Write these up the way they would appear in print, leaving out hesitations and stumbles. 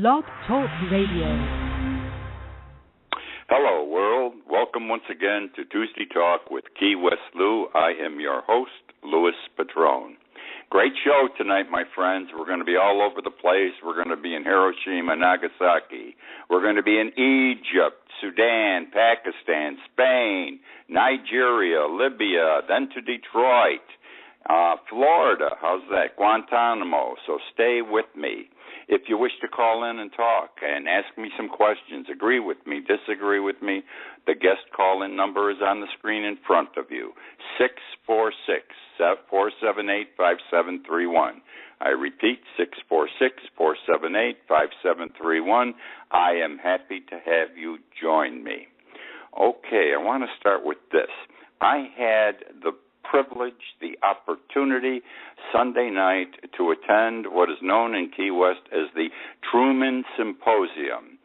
Blog Talk Radio. Hello, world. Welcome once again to Tuesday Talk with Key West Lou. I am your host, Louis Patrone. Great show tonight, my friends. We're going to be all over the place. We're going to be in Hiroshima, Nagasaki. We're going to be in Egypt, Sudan, Pakistan, Spain, Nigeria, Libya, then to Detroit, Florida. How's that? Guantanamo. So stay with me. If you wish to call in and talk and ask me some questions, agree with me, disagree with me, the guest call-in number is on the screen in front of you, 646-478-5731. I repeat, 646-478-5731. I am happy to have you join me. Okay, I want to start with this. I had the privilege, the opportunity Sunday night to attend what is known in Key West as the Truman Symposium.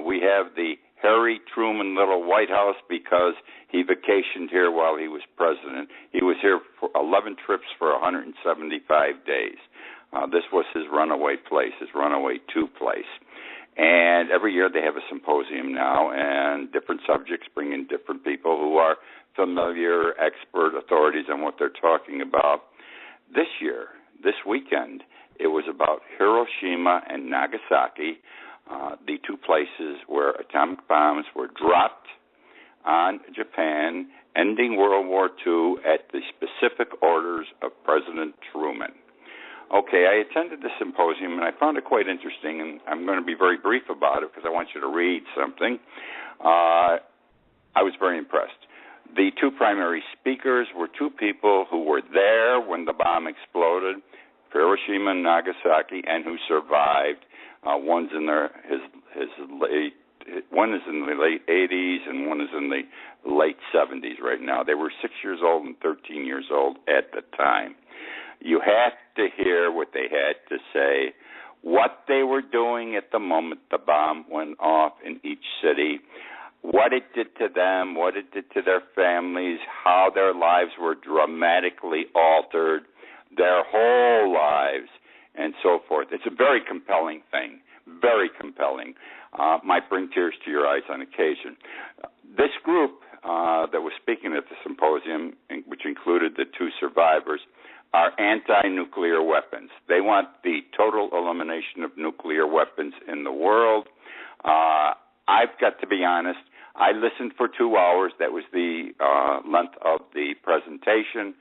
We have the Harry Truman Little White House because he vacationed here while he was president. He was here for 11 trips for 175 days. This was his runaway place, his runaway two place. And every year they have a symposium now, and different subjects bring in different people who are familiar, expert authorities on what they're talking about. This year, this weekend, it was about Hiroshima and Nagasaki, the two places where atomic bombs were dropped on Japan, ending World War II at the specific orders of President Truman. Okay, I attended the symposium, and I found it quite interesting, and I'm going to be very brief about it because I want you to read something. I was very impressed. The two primary speakers were two people who were there when the bomb exploded, Hiroshima and Nagasaki, and who survived. One is in the late 80s, and one is in the late 70s right now. They were 6 years old and 13 years old at the time. You have to hear what they had to say, what they were doing at the moment the bomb went off in each city, what it did to them, what it did to their families, how their lives were dramatically altered, their whole lives, and so forth. It's a very compelling thing, very compelling. Might bring tears to your eyes on occasion. This group that was speaking at the symposium, which included the two survivors, are anti-nuclear weapons. They want the total elimination of nuclear weapons in the world. I've got to be honest, I listened for 2 hours. That was the length of the presentation.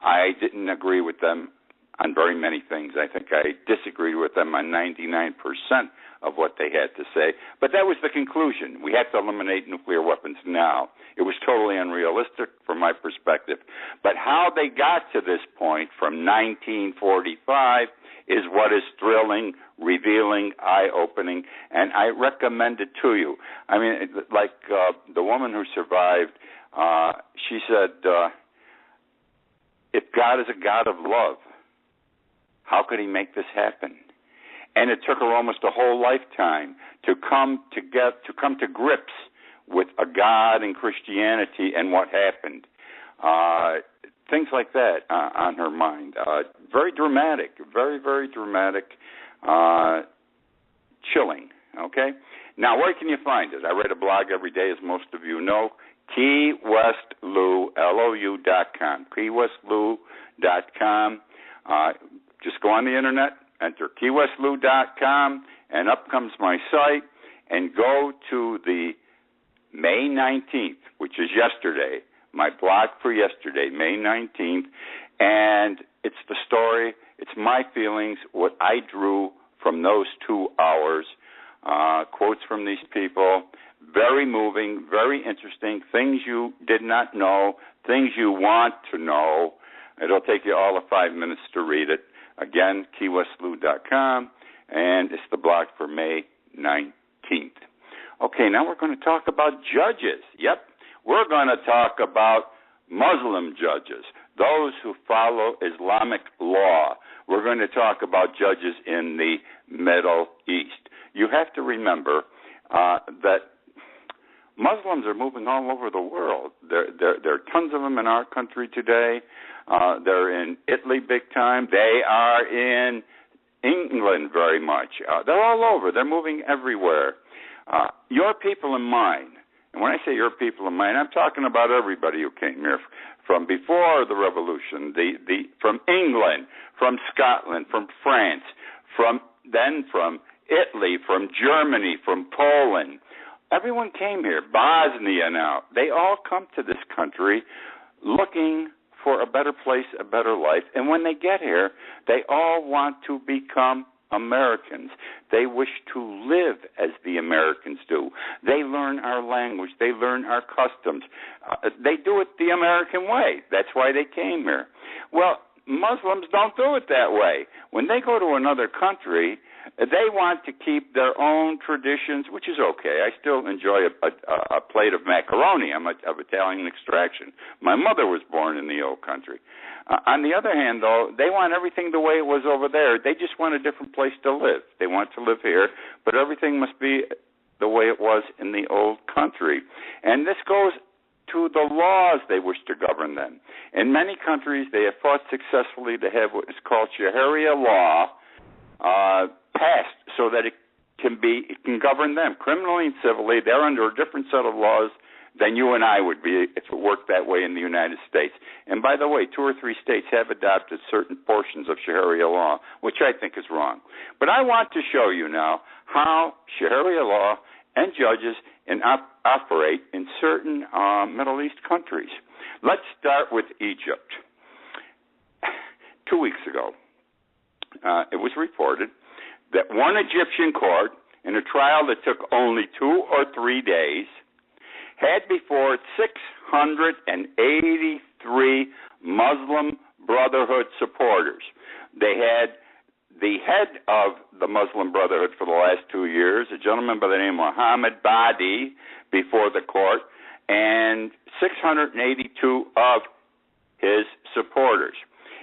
I didn't agree with them on very many things. I think I disagreed with them on 99% of what they had to say. But that was the conclusion. We have to eliminate nuclear weapons now. It was totally unrealistic from my perspective. But how they got to this point from 1945 is what is thrilling, revealing, eye-opening, and I recommend it to you. I mean, like the woman who survived, she said, if God is a God of love, how could he make this happen? And it took her almost a whole lifetime to come to grips with a God and Christianity and what happened. Things like that on her mind. Very dramatic, very, very dramatic, chilling, okay? Now, where can you find it? I write a blog every day, as most of you know, KeyWestLou.com, KeyWestLou.com. Just go on the internet, enter KeyWestLou.com, and up comes my site, and go to the May 19th, which is yesterday, my blog for yesterday, May 19th, and it's the story, it's my feelings, what I drew from those 2 hours, quotes from these people, very moving, very interesting, things you did not know, things you want to know. It'll take you all of 5 minutes to read it. Again, KeyWestLou.com, and it's the blog for May 19th. Okay, now we're going to talk about judges. Yep, we're going to talk about Muslim judges, those who follow Islamic law. We're going to talk about judges in the Middle East. You have to remember that Muslims are moving all over the world. There are tons of them in our country today. They're in Italy big time. They are in England very much. They're all over. They're moving everywhere. Your people and mine, and when I say your people and mine, I'm talking about everybody who came here from before the revolution, from England, from Scotland, from France, from Italy, from Germany, from Poland. Everyone came here. Bosnia now. They all come to this country looking for a better place, a better life. And when they get here, they all want to become Americans. They wish to live as the Americans do. They learn our language. They learn our customs. They do it the American way. That's why they came here. Well, Muslims don't do it that way. When they go to another country, they want to keep their own traditions, which is okay. I still enjoy a plate of macaroni. I'm of Italian extraction. My mother was born in the old country. On the other hand, though, they want everything the way it was over there. They just want a different place to live. They want to live here, but everything must be the way it was in the old country. And this goes to the laws they wish to govern them. In many countries, they have fought successfully to have what is called Sharia law passed so that it can govern them criminally and civilly. They're under a different set of laws than you and I would be if it worked that way in the United States. And by the way, 2 or 3 states have adopted certain portions of Sharia law, which I think is wrong. But I want to show you now how Sharia law and judges operate in certain Middle East countries. Let's start with Egypt. 2 weeks ago, it was reported that one Egyptian court, in a trial that took only 2 or 3 days, had before it 683 Muslim Brotherhood supporters. They had the head of the Muslim Brotherhood for the last 2 years, a gentleman by the name of Mohammed Badi, before the court, and 682 of his supporters.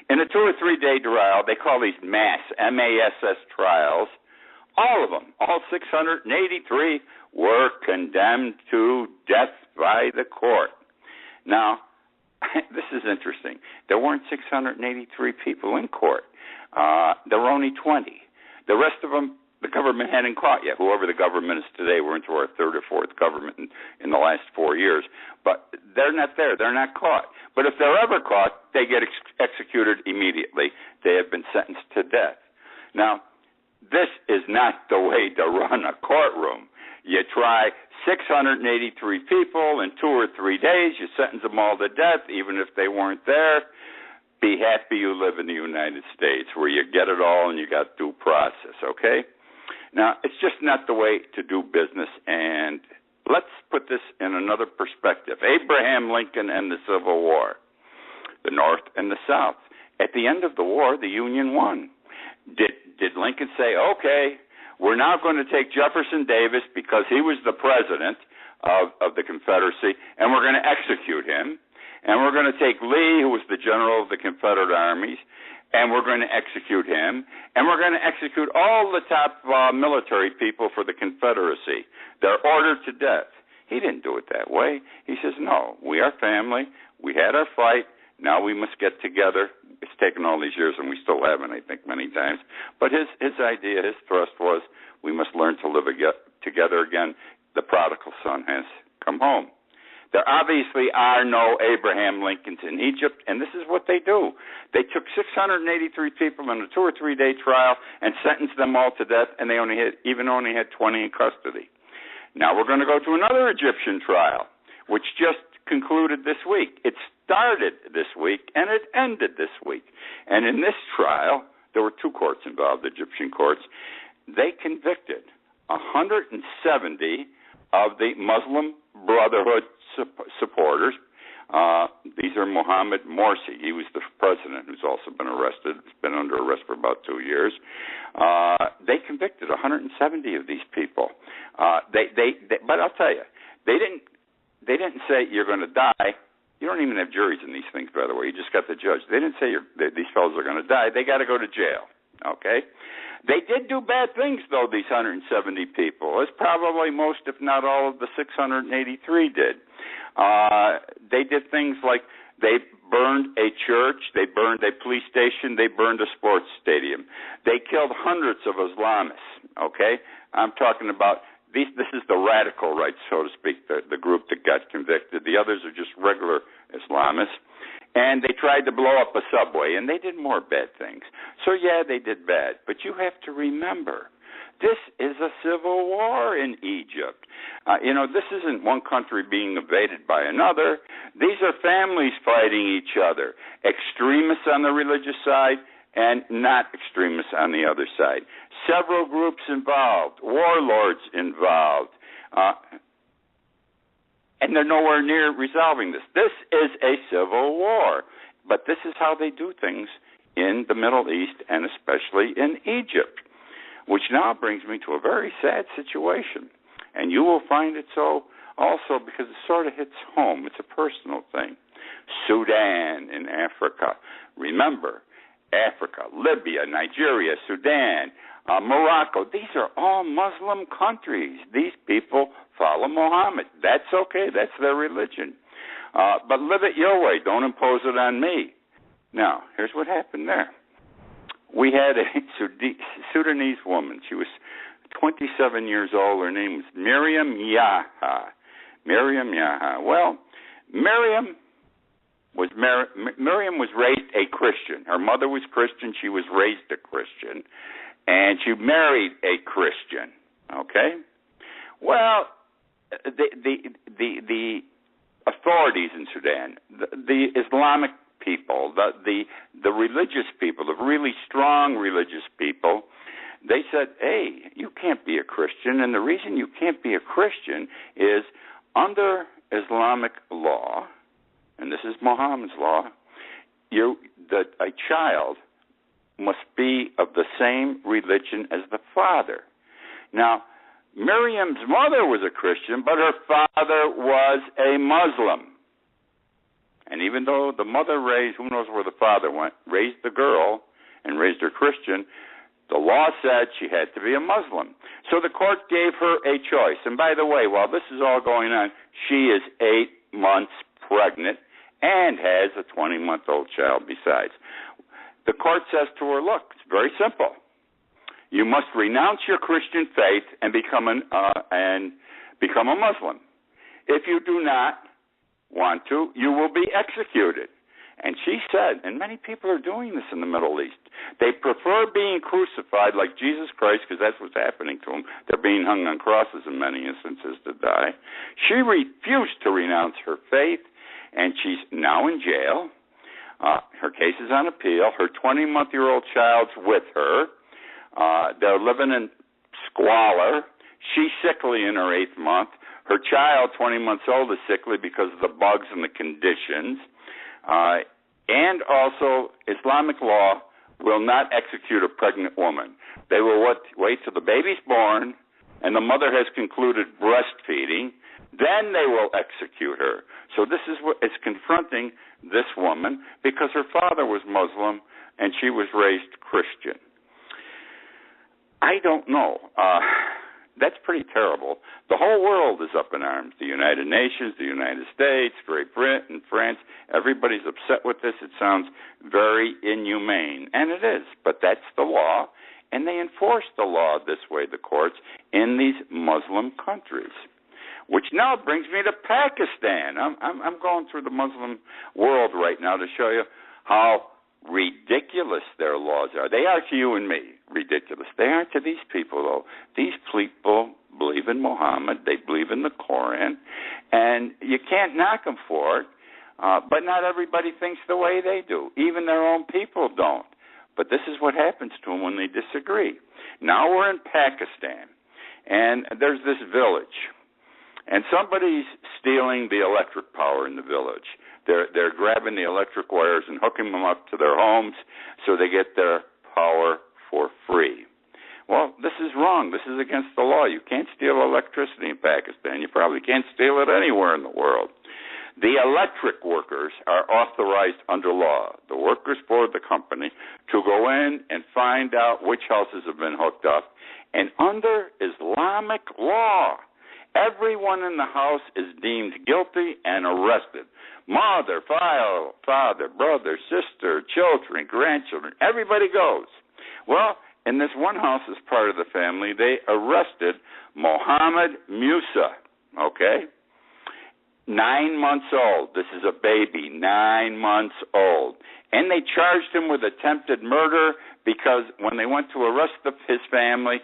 In a 2 or 3 day trial, they call these MASS, M-A-S-S trials, all of them, all 683, were condemned to death by the court. Now, this is interesting. There weren't 683 people in court. There were only 20. The rest of them, the government hadn't caught yet. Whoever the government is today, we're into our 3rd or 4th government in the last 4 years. But they're not there. They're not caught. But if they're ever caught, they get executed immediately. They have been sentenced to death. Now, this is not the way to run a courtroom. You try 683 people in 2 or 3 days. You sentence them all to death, even if they weren't there. Be happy you live in the United States where you get it all and you got due process, okay? Now, it's just not the way to do business, and let's put this in another perspective. Abraham Lincoln and the Civil War, the North and the South. At the end of the war, the Union won. Did Lincoln say, okay, we're now going to take Jefferson Davis because he was the president of the Confederacy, and we're going to execute him, and we're going to take Lee, who was the general of the Confederate armies, and we're going to execute him, and we're going to execute all the top military people for the Confederacy. They're ordered to death. He didn't do it that way. He says, no, we are family. We had our fight. Now we must get together. It's taken all these years, and we still haven't, I think, many times. But his idea, his thrust was, we must learn to live together again. The prodigal son has come home. There obviously are no Abraham Lincolns in Egypt, and this is what they do. They took 683 people in a 2 or 3 day trial and sentenced them all to death, and they only had 20 in custody. Now we're going to go to another Egyptian trial, which just concluded this week. It started this week, and it ended this week. And in this trial, there were 2 courts involved, Egyptian courts. They convicted 170 of the Muslim Brotherhood supporters. These are Mohammed Morsi. He was the president who's also been arrested. He's been under arrest for about 2 years. They convicted 170 of these people. But I'll tell you, they didn't say you're going to die. You don't even have juries in these things, by the way. You just got the judge. They didn't say these fellows are going to die. They got to go to jail. Okay? They did do bad things, though, these 170 people. As probably most, if not all, of the 683 did. They did things like they burned a church, they burned a police station, they burned a sports stadium. They killed hundreds of Islamists, okay? I'm talking about this is the radical right, so to speak, the group that got convicted. The others are just regular Islamists. And they tried to blow up a subway, and they did more bad things. So, yeah, they did bad. But you have to remember, this is a civil war in Egypt. This isn't one country being invaded by another. These are families fighting each other, extremists on the religious side and not extremists on the other side. Several groups involved, warlords involved, and they're nowhere near resolving this. This is a civil war, but this is how they do things in the Middle East and especially in Egypt, which now brings me to a very sad situation. And you will find it so also because it sort of hits home. It's a personal thing. Sudan in Africa. Remember, Africa, Libya, Nigeria, Sudan, Morocco, these are all Muslim countries. These people follow Muhammad. That's okay. That's their religion. But live it your way. Don't impose it on me. Now, here's what happened there. We had a Sudanese woman. She was 27 years old. Her name was Miriam Yaha. Miriam Yaha. Well, Miriam was raised a Christian. Her mother was Christian. She was raised a Christian. And she married a Christian. Okay? Well, the authorities in Sudan, the Islamic people, the religious people, the really strong religious people, they said, hey, you can't be a Christian. And the reason you can't be a Christian is under Islamic law, and this is Muhammad's law, a child must be of the same religion as the father. Now, Miriam's mother was a Christian, but her father was a Muslim. And even though the mother raised, who knows where the father went, raised the girl and raised her Christian, the law said she had to be a Muslim. So the court gave her a choice. And by the way, while this is all going on, she is 8 months pregnant and has a 20-month-old child besides. The court says to her, look, it's very simple. You must renounce your Christian faith and become a Muslim. If you do not want to, you will be executed. And she said, and many people are doing this in the Middle East, they prefer being crucified like Jesus Christ, because that's what's happening to them. They're being hung on crosses in many instances to die. She refused to renounce her faith, and she's now in jail. Her case is on appeal. Her 20-month-old child's with her. They're living in squalor. She's sickly in her 8th month. Her child, 20 months old, is sickly because of the bugs and the conditions. And also, Islamic law will not execute a pregnant woman. They will wait till the baby's born and the mother has concluded breastfeeding. Then they will execute her. So this is what is confronting this woman because her father was Muslim and she was raised Christian. I don't know. That's pretty terrible. The whole world is up in arms. The United Nations, the United States, Great Britain, France, everybody's upset with this. It sounds very inhumane, and it is, but that's the law, and they enforce the law this way, the courts, in these Muslim countries. Which now brings me to Pakistan. I'm going through the Muslim world right now to show you how ridiculous their laws are. They are to you and me, ridiculous. They aren't to these people, though. These people believe in Muhammad. They believe in the Koran. And you can't knock them for it, but not everybody thinks the way they do. Even their own people don't. But this is what happens to them when they disagree. Now we're in Pakistan, and there's this village. And somebody's stealing the electric power in the village. They're grabbing the electric wires and hooking them up to their homes so they get their power for free. Well, this is wrong. This is against the law. You can't steal electricity in Pakistan. You probably can't steal it anywhere in the world. The electric workers are authorized under law, the workers for the company, to go in and find out which houses have been hooked up. And under Islamic law, everyone in the house is deemed guilty and arrested. Mother, father, brother, sister, children, grandchildren, everybody goes. Well, in this one house as part of the family, they arrested Mohammed Musa, okay? 9 months old. This is a baby, 9 months old. And they charged him with attempted murder because when they went to arrest his family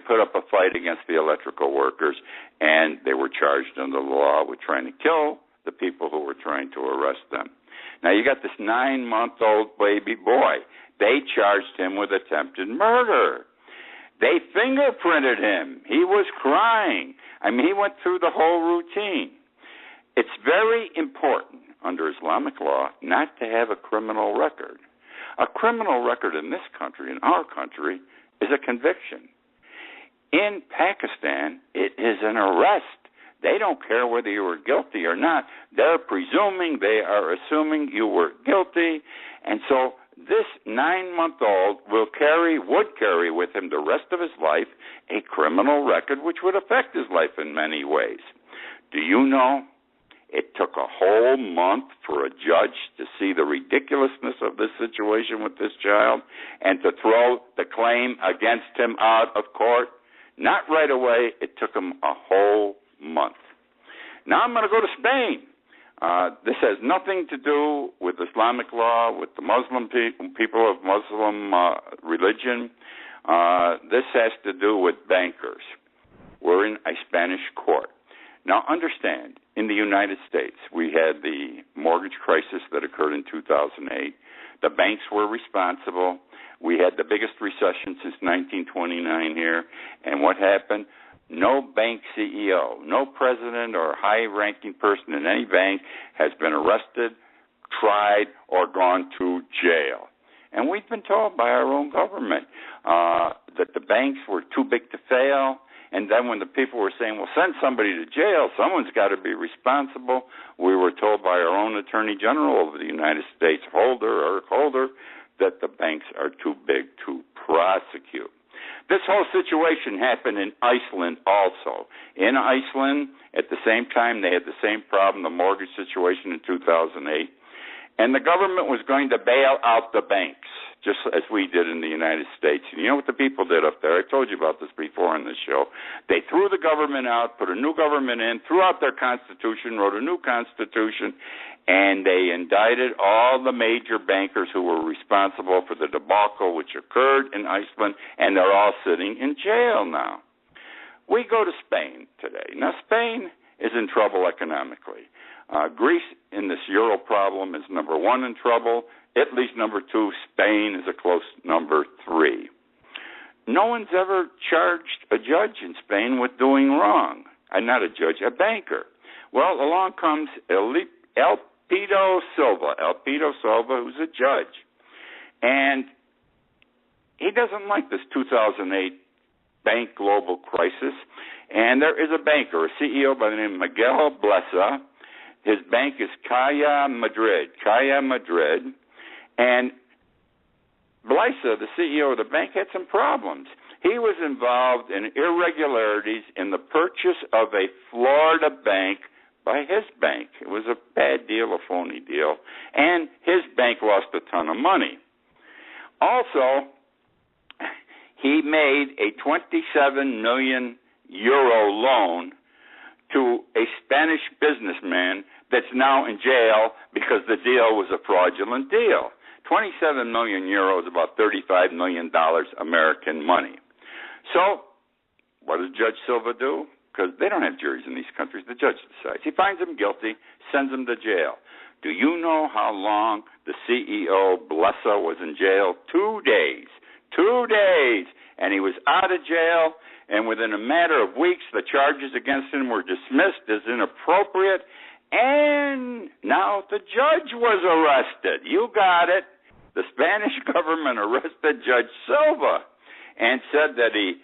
put up a fight against the electrical workers, and they were charged under the law with trying to kill the people who were trying to arrest them. Now, you got this 9-month-old baby boy. They charged him with attempted murder. They fingerprinted him. He was crying. I mean, he went through the whole routine. It's very important under Islamic law not to have a criminal record. A criminal record in this country, in our country, is a conviction. In Pakistan, it is an arrest. They don't care whether you were guilty or not. They're presuming, they are assuming you were guilty. And so this 9-month-old would carry with him the rest of his life a criminal record which would affect his life in many ways. Do you know it took a whole month for a judge to see the ridiculousness of this situation with this child and to throw the claim against him out of court? Not right away. It took him a whole month. Now I'm going to go to Spain. This has nothing to do with Islamic law, with the Muslim people of Muslim religion. This has to do with bankers. We're in a Spanish court. Now understand, in the United States, we had the mortgage crisis that occurred in 2008. The banks were responsible. We had the biggest recession since 1929 here. And what happened? No bank CEO, no president or high-ranking person in any bank has been arrested, tried, or gone to jail. And we've been told by our own government that the banks were too big to fail. And then when the people were saying, well, send somebody to jail, someone's got to be responsible, we were told by our own Attorney General of the United States, Holder, that the banks are too big to prosecute. This whole situation happened in Iceland also. In Iceland, at the same time, they had the same problem, the mortgage situation in 2008. And the government was going to bail out the banks, just as we did in the United States. And you know what the people did up there? I told you about this before on this show. They threw the government out, put a new government in, threw out their constitution, wrote a new constitution, and they indicted all the major bankers who were responsible for the debacle which occurred in Iceland, and they're all sitting in jail now. We go to Spain today. Now, Spain is in trouble economically. Greece, in this euro problem, is number 1 in trouble. Italy's number 2. Spain is a close number 3. No one's ever charged a judge in Spain with doing wrong. Not a judge, a banker. Well, along comes Elpidio Silva, who's a judge. And he doesn't like this 2008 bank global crisis. And there is a banker, a CEO by the name of Miguel Blesa. His bank is Caja Madrid. And Blesa, the CEO of the bank, had some problems. He was involved in irregularities in the purchase of a Florida bank by his bank. It was a bad deal, a phony deal. And his bank lost a ton of money. Also, he made a 27 million euro loan to a Spanish businessman that's now in jail because the deal was a fraudulent deal. 27 million euros, about $35 million American money. So what does Judge Silva do? Because they don't have juries in these countries. The judge decides. He finds him guilty, sends him to jail. Do you know how long the CEO, Blesa, was in jail? 2 days. 2 days. And he was out of jail, and within a matter of weeks, the charges against him were dismissed as inappropriate, and now the judge was arrested. You got it. The Spanish government arrested Judge Silva and said that he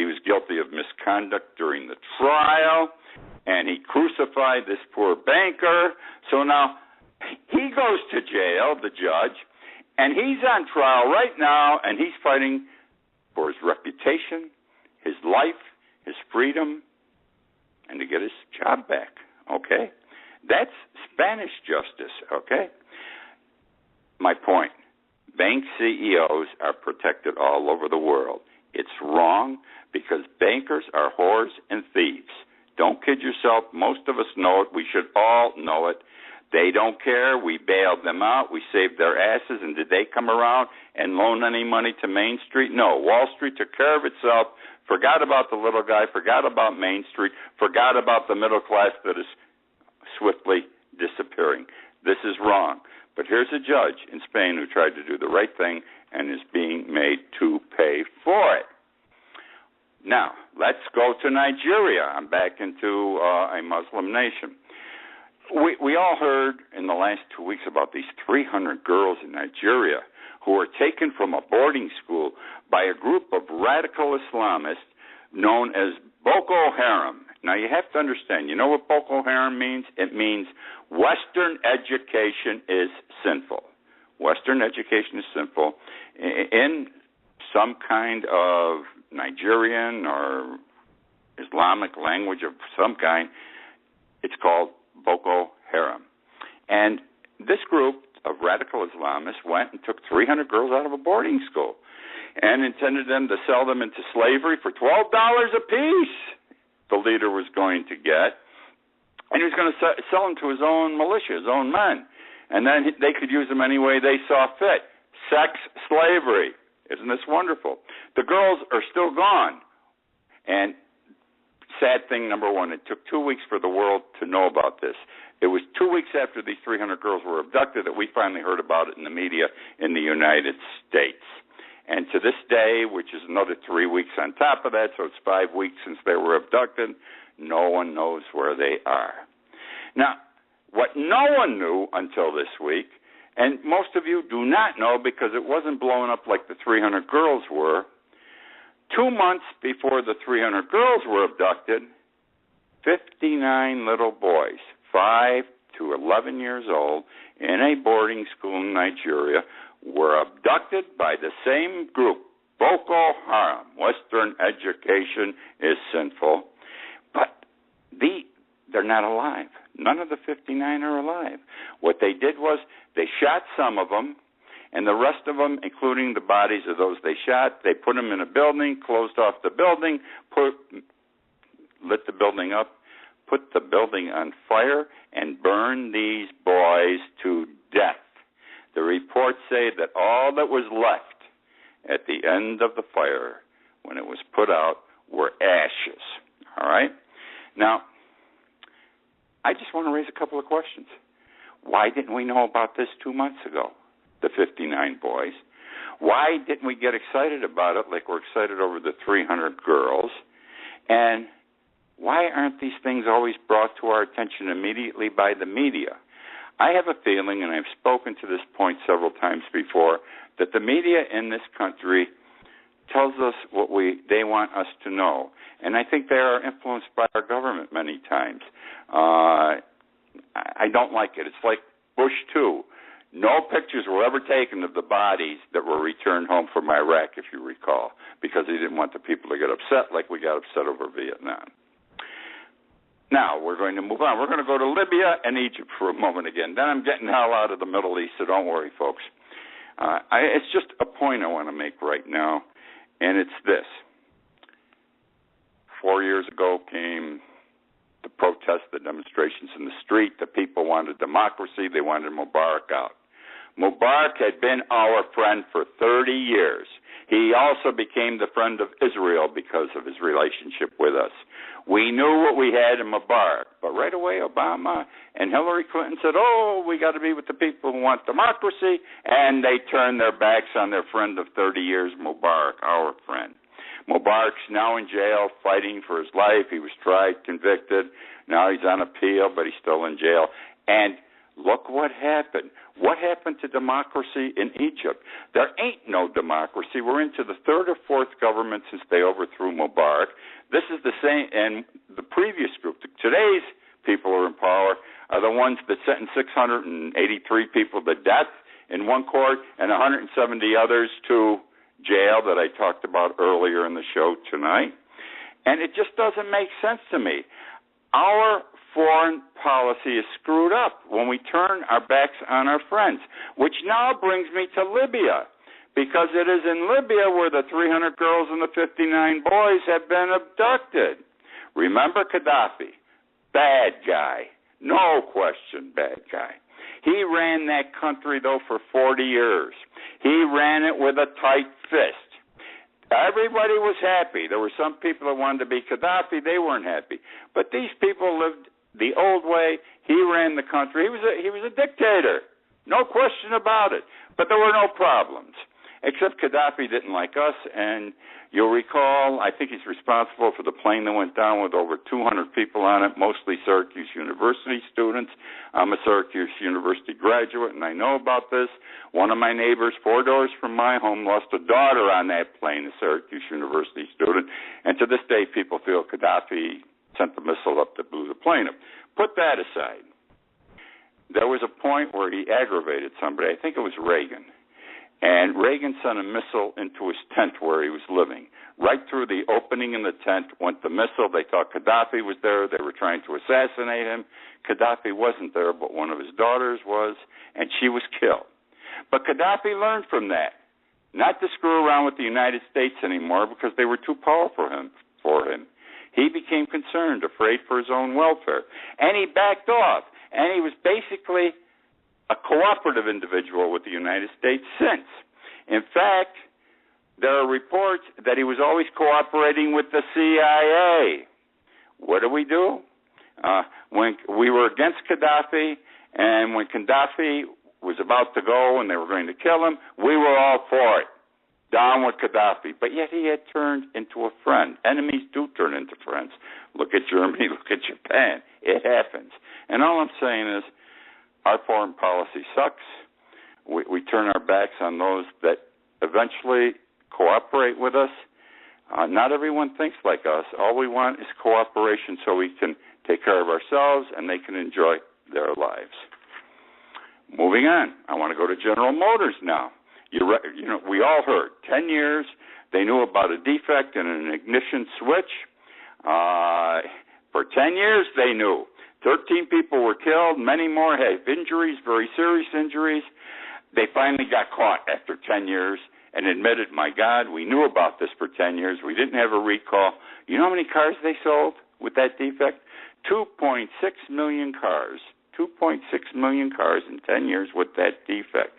was guilty of misconduct during the trial, and he crucified this poor banker. So now he goes to jail, the judge, and he's on trial right now, and he's fighting for his reputation, his life, his freedom, and to get his job back, okay? That's Spanish justice, okay? My point, bank CEOs are protected all over the world. It's wrong because bankers are whores and thieves. Don't kid yourself. Most of us know it. We should all know it. They don't care. We bailed them out. We saved their asses. And did they come around and loan any money to Main Street? No. Wall Street took care of itself, forgot about the little guy, forgot about Main Street, forgot about the middle class that is swiftly disappearing. This is wrong. But here's a judge in Spain who tried to do the right thing and is being made to pay for it. Now, let's go to Nigeria. I'm back into a Muslim nation. We all heard in the last 2 weeks about these 300 girls in Nigeria who were taken from a boarding school by a group of radical Islamists known as Boko Haram. Now, you have to understand, you know what Boko Haram means? It means Western education is sinful. Western education is sinful. In some kind of Nigerian or Islamic language of some kind, it's called Boko Haram. And this group of radical Islamists went and took 300 girls out of a boarding school and intended them to sell them into slavery for $12 apiece. The leader was going to get, and he was going to sell them to his own militia, his own men, and then they could use them any way they saw fit. Sex slavery. Isn't this wonderful? The girls are still gone. And sad thing number one, it took 2 weeks for the world to know about this. It was 2 weeks after these 300 girls were abducted that we finally heard about it in the media in the United States. And to this day, which is another 3 weeks on top of that, so it's 5 weeks since they were abducted, no one knows where they are. Now, what no one knew until this week, and most of you do not know because it wasn't blowing up like the 300 girls were, 2 months before the 300 girls were abducted, 59 little boys, 5 to 11 years old, in a boarding school in Nigeria, were abducted by the same group, Boko Haram. Western education is sinful. But they're not alive. None of the 59 are alive. What they did was they shot some of them, and the rest of them, including the bodies of those they shot, they put them in a building, closed off the building, lit the building up, put the building on fire, and burned these boys to death. The reports say that all that was left at the end of the fire, when it was put out, were ashes. All right? Now, I just want to raise a couple of questions. Why didn't we know about this 2 months ago, the 59 boys? Why didn't we get excited about it like we're excited over the 300 girls? And why aren't these things always brought to our attention immediately by the media? I have a feeling, and I've spoken to this point several times before, that the media in this country tells us what they want us to know. And I think they are influenced by our government many times. I don't like it. It's like Bush 2. No pictures were ever taken of the bodies that were returned home from Iraq, if you recall, because he didn't want the people to get upset like we got upset over Vietnam. Now, we're going to move on. We're going to go to Libya and Egypt for a moment again. Then I'm getting the hell out of the Middle East, so don't worry, folks. It's just a point I want to make right now, and it's this. 4 years ago came the protests, the demonstrations in the street. The people wanted democracy. They wanted Mubarak out. Mubarak had been our friend for 30 years. He also became the friend of Israel because of his relationship with us. We knew what we had in Mubarak, but right away Obama and Hillary Clinton said, we got to be with the people who want democracy, and they turned their backs on their friend of 30 years, Mubarak, our friend. Mubarak's now in jail fighting for his life. He was tried, convicted. Now he's on appeal, but he's still in jail. And look what happened. What happened to democracy in Egypt? There ain't no democracy. We're into the third or fourth government since they overthrew Mubarak. This is the same, and the previous group, today's people who are in power, are the ones that sentenced 683 people to death in one court and 170 others to jail that I talked about earlier in the show tonight. And it just doesn't make sense to me. Our foreign policy is screwed up when we turn our backs on our friends, which now brings me to Libya, because it is in Libya where the 300 girls and the 59 boys have been abducted. Remember Gaddafi? Bad guy. No question, bad guy. He ran that country, though, for 40 years. He ran it with a tight fist. Everybody was happy. There were some people that wanted to be Gaddafi. They weren't happy. But these people lived the old way. He ran the country. He was a dictator. No question about it. But there were no problems. Except Gaddafi didn't like us, and you'll recall, I think he's responsible for the plane that went down with over 200 people on it, mostly Syracuse University students. I'm a Syracuse University graduate, and I know about this. One of my neighbors 4 doors from my home lost a daughter on that plane, a Syracuse University student, and to this day people feel Gaddafi sent the missile up that blew the plane up. Put that aside. There was a point where he aggravated somebody. I think it was Reagan. And Reagan sent a missile into his tent where he was living. Right through the opening in the tent went the missile. They thought Gaddafi was there. They were trying to assassinate him. Gaddafi wasn't there, but one of his daughters was, and she was killed. But Gaddafi learned from that, not to screw around with the United States anymore because they were too powerful for him. He became concerned, afraid for his own welfare, and he backed off. And he was basically a cooperative individual with the United States since. In fact, there are reports that he was always cooperating with the CIA. What do? When we were against Gaddafi, and when Gaddafi was about to go and they were going to kill him, we were all for it. Down with Gaddafi. But yet he had turned into a friend. Enemies do turn into friends. Look at Germany, look at Japan. It happens. And all I'm saying is, our foreign policy sucks. We turn our backs on those that eventually cooperate with us. Not everyone thinks like us. All we want is cooperation so we can take care of ourselves and they can enjoy their lives. Moving on, I want to go to General Motors now. We all heard 10 years. They knew about a defect in an ignition switch. For 10 years, they knew. 13 people were killed. Many more had injuries, very serious injuries. They finally got caught after 10 years and admitted, my God, we knew about this for 10 years. We didn't have a recall. You know how many cars they sold with that defect? 2.6 million cars. 2.6 million cars in 10 years with that defect.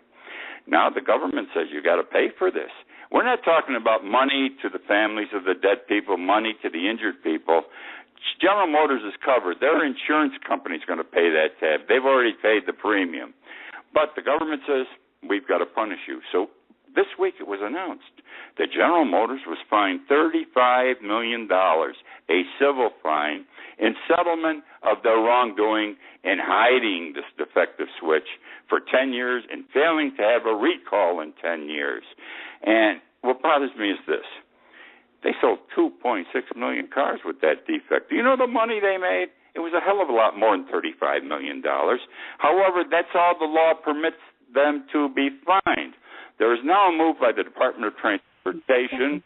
Now the government says you got to pay for this. We're not talking about money to the families of the dead people, money to the injured people. General Motors is covered. Their insurance company is going to pay that tab. They've already paid the premium. But the government says, we've got to punish you. So this week it was announced that General Motors was fined $35 million, a civil fine, in settlement of their wrongdoing in hiding this defective switch for 10 years and failing to have a recall in 10 years. And what bothers me is this. They sold 2.6 million cars with that defect. Do you know the money they made? It was a hell of a lot more than $35 million. However, that's all the law permits them to be fined. There is now a move by the Department of Transportation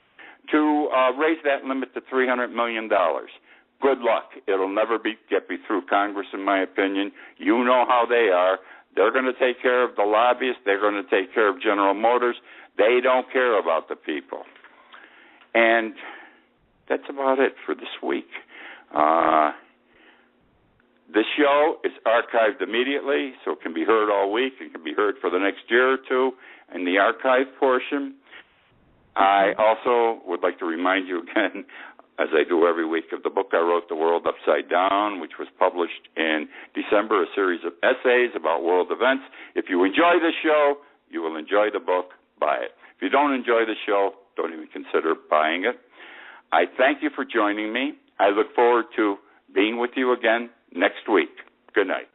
to raise that limit to $300 million. Good luck. It'll never get through Congress, in my opinion. You know how they are. They're going to take care of the lobbyists. They're going to take care of General Motors. They don't care about the people. And that's about it for this week. This show is archived immediately, so it can be heard all week. It can be heard for the next year or two in the archive portion. I also would like to remind you again, as I do every week, of the book I wrote, The World Upside Down, which was published in December, a series of essays about world events. If you enjoy this show, you will enjoy the book. Buy it. If you don't enjoy the show, don't even consider buying it. I thank you for joining me. I look forward to being with you again next week. Good night.